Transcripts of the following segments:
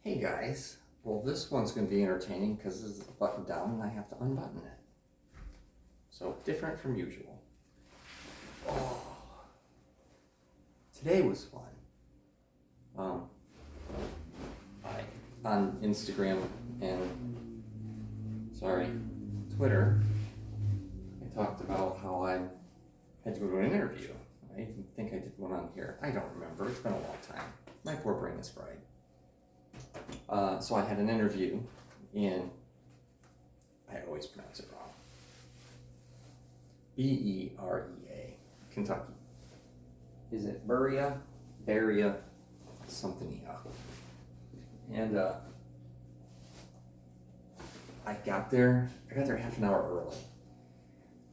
Hey guys, well this one's going to be entertaining because this is buttoned down and I have to unbutton it. So different from usual. Oh, today was fun. On Instagram and Twitter, I talked about how I had to go to an interview. I even think I did one on here. I don't remember. It's been a long time. My poor brain is fried. So I had an interview in, I always pronounce it wrong, Berea, Kentucky. Is it Berea? Something. And I got there half an hour early.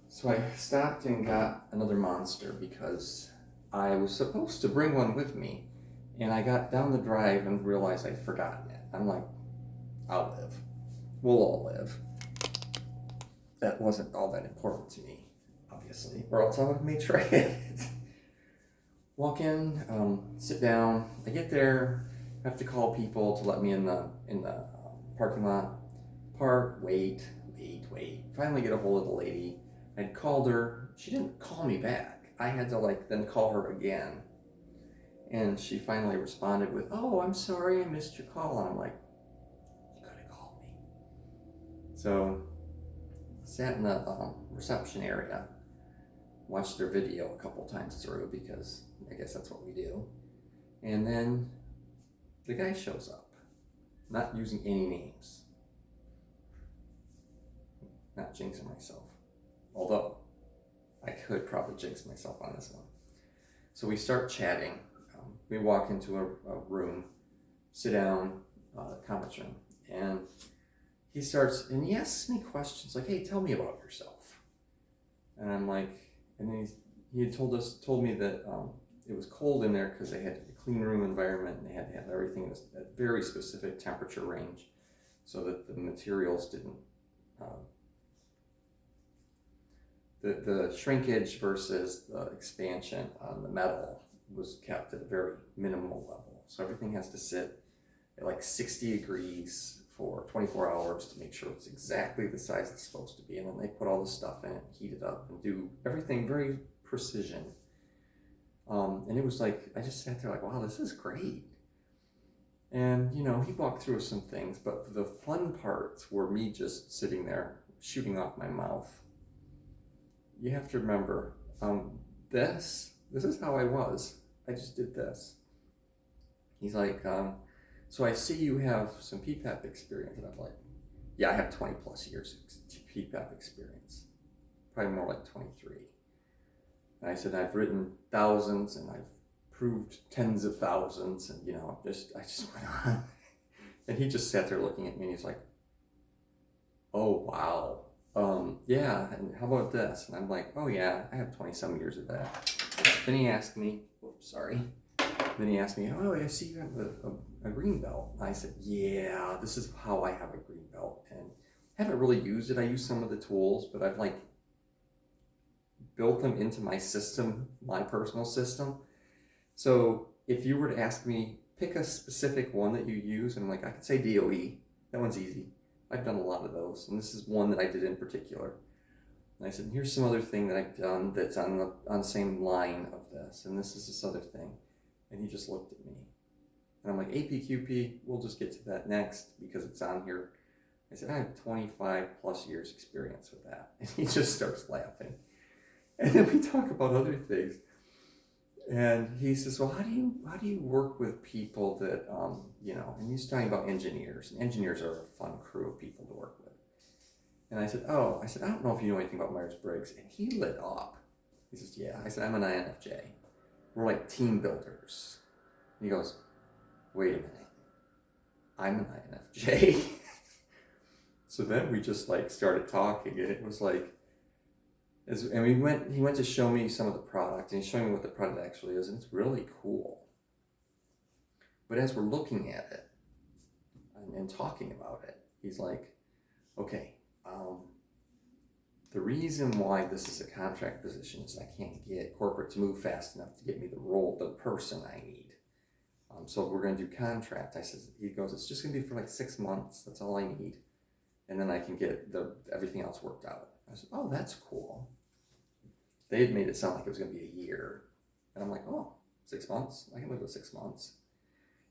So I stopped and got another Monster because I was supposed to bring one with me. And I got down the drive and realized I'd forgotten it. I'm like, I'll live. We'll all live. That wasn't all that important to me, obviously, or else I would have made sure I had it. Walk in, sit down. I get there, have to call people to let me in the parking lot. Wait. Finally get a hold of the lady. I'd called her. She didn't call me back. I had to then call her again. And she finally responded with, "Oh, I'm sorry, I missed your call." And I'm like, "You could have called me." So, sat in the reception area, watched their video a couple times through because I guess that's what we do. And then the guy shows up, not using any names. Not jinxing myself. Although, I could probably jinx myself on this one. So we start chatting. We walk into a room, sit down, conference room, and he asks me questions like, "Hey, tell me about yourself." And I'm like, and then he had told me that it was cold in there because they had a clean room environment and they had to have everything at a very specific temperature range so that the materials didn't, the shrinkage versus the expansion on the metal was kept at a very minimal level. So everything has to sit at like 60 degrees for 24 hours to make sure it's exactly the size it's supposed to be. And then they put all the stuff in it, heat it up, and do everything very precision. And it was like, I just sat there like, wow, this is great. And, he walked through some things, but the fun parts were me just sitting there shooting off my mouth. You have to remember, this is how I was. I just did this. He's like, so I see you have some PPAP experience. And I'm like, yeah, I have 20 plus years of PPAP experience. Probably more like 23. And I said, I've written thousands and I've proved tens of thousands. And, I just went on. And he just sat there looking at me and he's like, "Oh, wow. Yeah, and how about this?" And I'm like, "Oh yeah, I have 20 some years of that." Then he asked me, "Oh, I see you have a green belt." I said, "Yeah, this is how I have a green belt." And I haven't really used it. I use some of the tools, but I've built them into my system, my personal system. So if you were to ask me, pick a specific one that you use, and I could say DOE. That one's easy. I've done a lot of those, and this is one that I did in particular. And I said, here's some other thing that I've done that's on the same line of this, and this is this other thing. And he just looked at me. And I'm like, APQP, we'll just get to that next because it's on here. I said, I have 25 plus years experience with that. And he just starts laughing. And then we talk about other things. And he says, well, how do you work with people that, and he's talking about engineers. And engineers are a fun crew of people to work with. And I said, I don't know if you know anything about Myers-Briggs. And he lit up. He says, yeah. I said, I'm an INFJ. We're like team builders. And he goes, wait a minute. I'm an INFJ. So then we just started talking, and it was and he went to show me some of the product, and he's showing me what the product actually is, and it's really cool. But as we're looking at it and talking about it, he's like, okay, the reason why this is a contract position is I can't get corporate to move fast enough to get me the person I need. So we're going to do contract. He goes, it's just going to be for like 6 months. That's all I need. And then I can get everything else worked out. I said, oh, that's cool. They had made it sound like it was going to be a year. And I'm like, oh, 6 months? I can live with 6 months.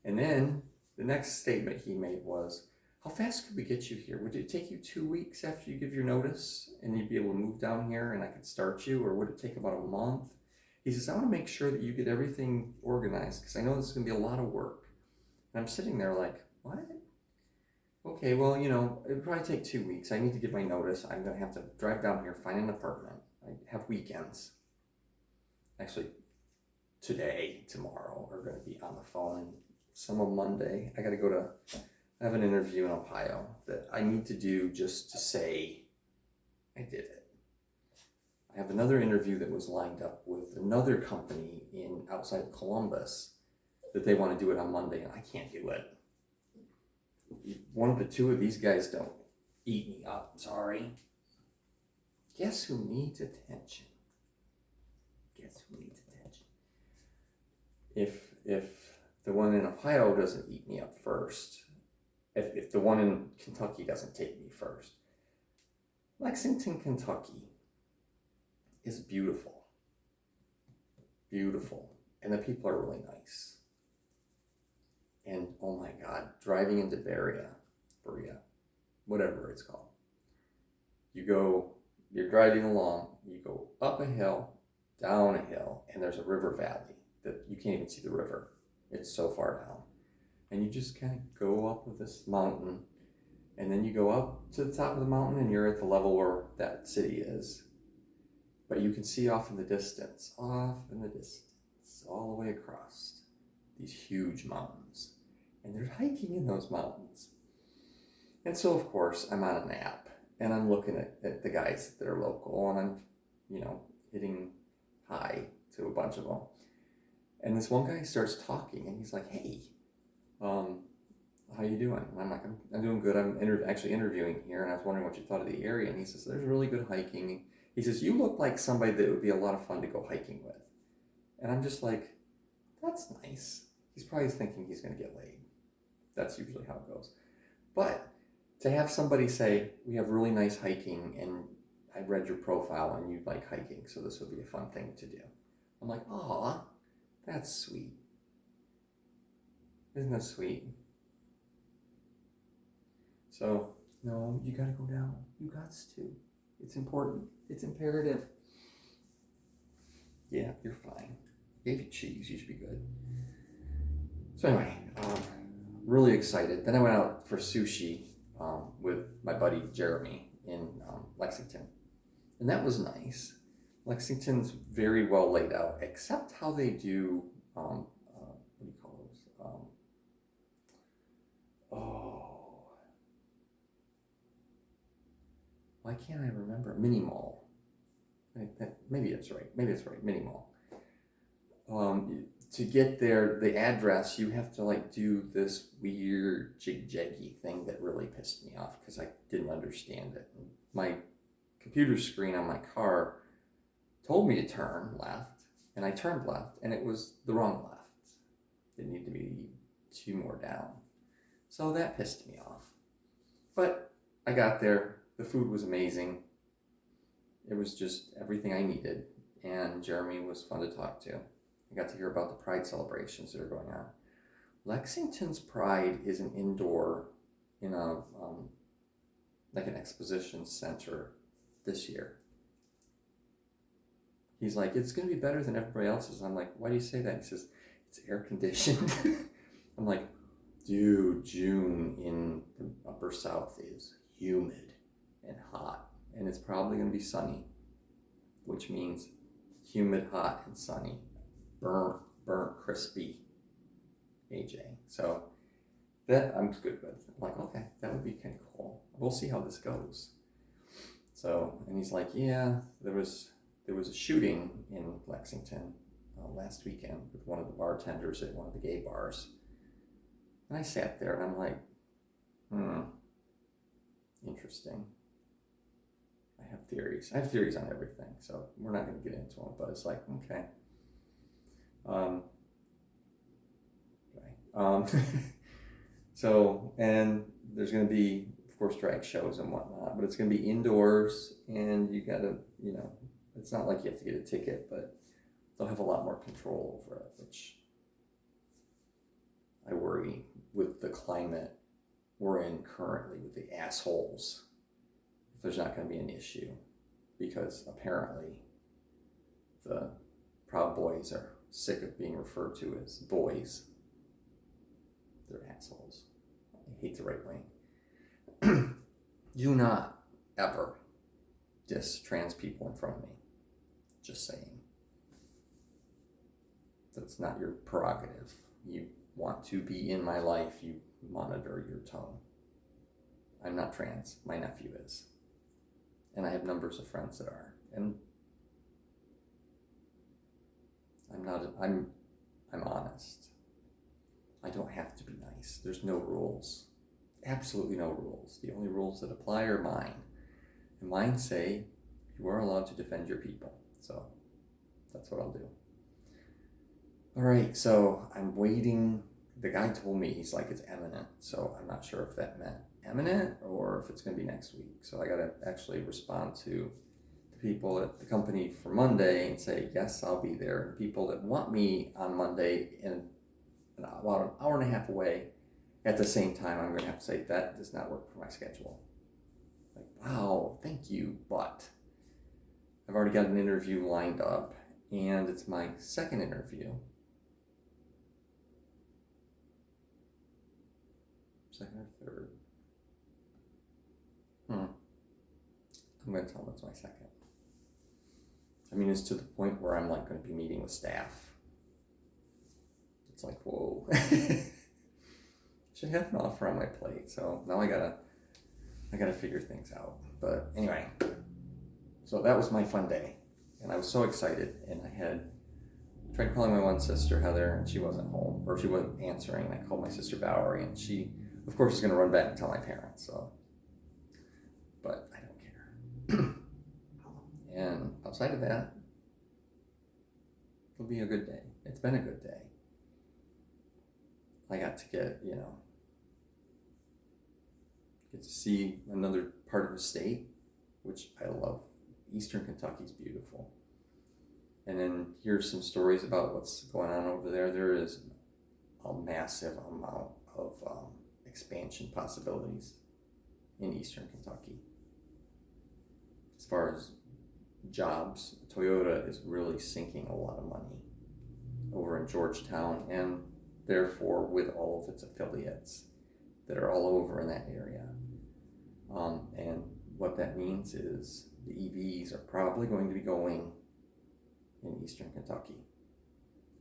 And then the next statement he made was, how fast could we get you here? Would it take you 2 weeks after you give your notice and you'd be able to move down here and I could start you? Or would it take about a month? He says, I want to make sure that you get everything organized because I know this is going to be a lot of work. And I'm sitting there like, what? Okay, well, it'd probably take 2 weeks. I need to give my notice. I'm going to have to drive down here, find an apartment. I have weekends. Actually, today, tomorrow, are going to be on the phone. And some of Monday, I have an interview in Ohio that I need to do just to say I did it. I have another interview that was lined up with another company outside of Columbus that they want to do it on Monday, and I can't do it. One of the two of these guys don't eat me up. Sorry. Guess who needs attention? If the one in Ohio doesn't eat me up first, if the one in Kentucky doesn't take me first, Lexington, Kentucky is beautiful. Beautiful. And the people are really nice. And oh my God, driving into Berea, whatever it's called. You're driving along, you go up a hill, down a hill, and there's a river valley that you can't even see the river. It's so far down. And you just kind of go up of this mountain, and then you go up to the top of the mountain and you're at the level where that city is. But you can see off in the distance, all the way across these huge mountains. And they're hiking in those mountains. And so, of course, I'm on an app, and I'm looking at the guys that are local, and I'm, hitting hi to a bunch of them. And this one guy starts talking, and he's like, hey, how you doing? And I'm like, I'm doing good. I'm actually interviewing here, and I was wondering what you thought of the area. And he says, there's really good hiking. He says, you look like somebody that would be a lot of fun to go hiking with. And I'm just like, that's nice. He's probably thinking he's going to get laid. That's usually how it goes. But to have somebody say, we have really nice hiking, and I read your profile, and you like hiking, so this would be a fun thing to do. I'm like, aw, that's sweet. Isn't that sweet? So, no, you gotta go down. You gots to. It's important. It's imperative. Yeah, you're fine. Gave you cheese. You should be good. So anyway, really excited. Then I went out for sushi with my buddy Jeremy in Lexington. And that was nice. Lexington's very well laid out, except how they do, what do you call those? Why can't I remember? Mini mall. Maybe it's right. Mini mall. To get there, the address, you have to do this weird jig-jaggy thing that really pissed me off because I didn't understand it. My computer screen on my car told me to turn left, and I turned left, and it was the wrong left. It needed to be 2 more down. So that pissed me off. But I got there. The food was amazing. It was just everything I needed, and Jeremy was fun to talk to. I got to hear about the Pride celebrations that are going on. Lexington's Pride is an indoor in a an exposition center this year. He's like, it's going to be better than everybody else's. I'm like, why do you say that? He says, it's air conditioned. I'm like, dude, June in the upper south is humid and hot, and it's probably going to be sunny, which means humid, hot, and sunny. Burnt, crispy AJ. So that I'm good with. I'm like, okay, that would be kind of cool. We'll see how this goes. So, and he's like, yeah, there was a shooting in Lexington last weekend with one of the bartenders at one of the gay bars. And I sat there and I'm like, interesting. I have theories. I have theories on everything, so we're not going to get into them, but it's like, okay. Um, so, and there's going to be, of course, drag shows and whatnot, but it's going to be indoors, and you got to, it's not like you have to get a ticket, but they'll have a lot more control over it, which I worry with the climate we're in currently with the assholes, if there's not going to be an issue, because apparently the Proud Boys are sick of being referred to as boys. They're assholes. I hate the right wing. Do not ever diss trans people in front of me. Just saying. That's not your prerogative. You want to be in my life, you monitor your tone. I'm not trans. My nephew is. And I have numbers of friends that are. And I'm honest. I don't have to be nice. There's no rules. Absolutely no rules. The only rules that apply are mine. And mine say you are allowed to defend your people. So that's what I'll do. All right, so I'm waiting. The guy told me, he's like, it's imminent. So I'm not sure if that meant imminent or if it's going to be next week. So I got to actually respond to the people at the company for Monday and say, yes, I'll be there. And the people that want me on Monday in about an hour and a half away, at the same time, I'm going to have to say, that does not work for my schedule. Like, wow, thank you, but I've already got an interview lined up, and it's my second interview. Second or third? I'm going to tell them it's my second. I mean, it's to the point where I'm like going to be meeting with staff. It's like, whoa. Should have an offer on my plate. So now I gotta figure things out. But anyway, so that was my fun day, and I was so excited. And I had tried calling my one sister Heather, and she wasn't home, or she wasn't answering. And I called my sister Valerie, and she, of course, is going to run back and tell my parents. So, but I don't care. And outside of that, it'll be a good day. It's been a good day. I got to get to see another part of the state, which I love. Eastern Kentucky's beautiful. And then here's some stories about what's going on over there. There is a massive amount of expansion possibilities in Eastern Kentucky. As far as jobs, Toyota is really sinking a lot of money over in Georgetown, and therefore with all of its affiliates that are all over in that area. And what that means is the EVs are probably going to be going in Eastern Kentucky.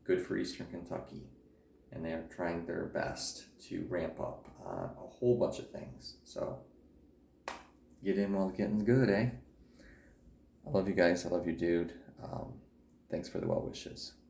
Good for Eastern Kentucky. And they are trying their best to ramp up on a whole bunch of things. So get in while the getting's good, eh? I love you guys. I love you, dude. Thanks for the well wishes.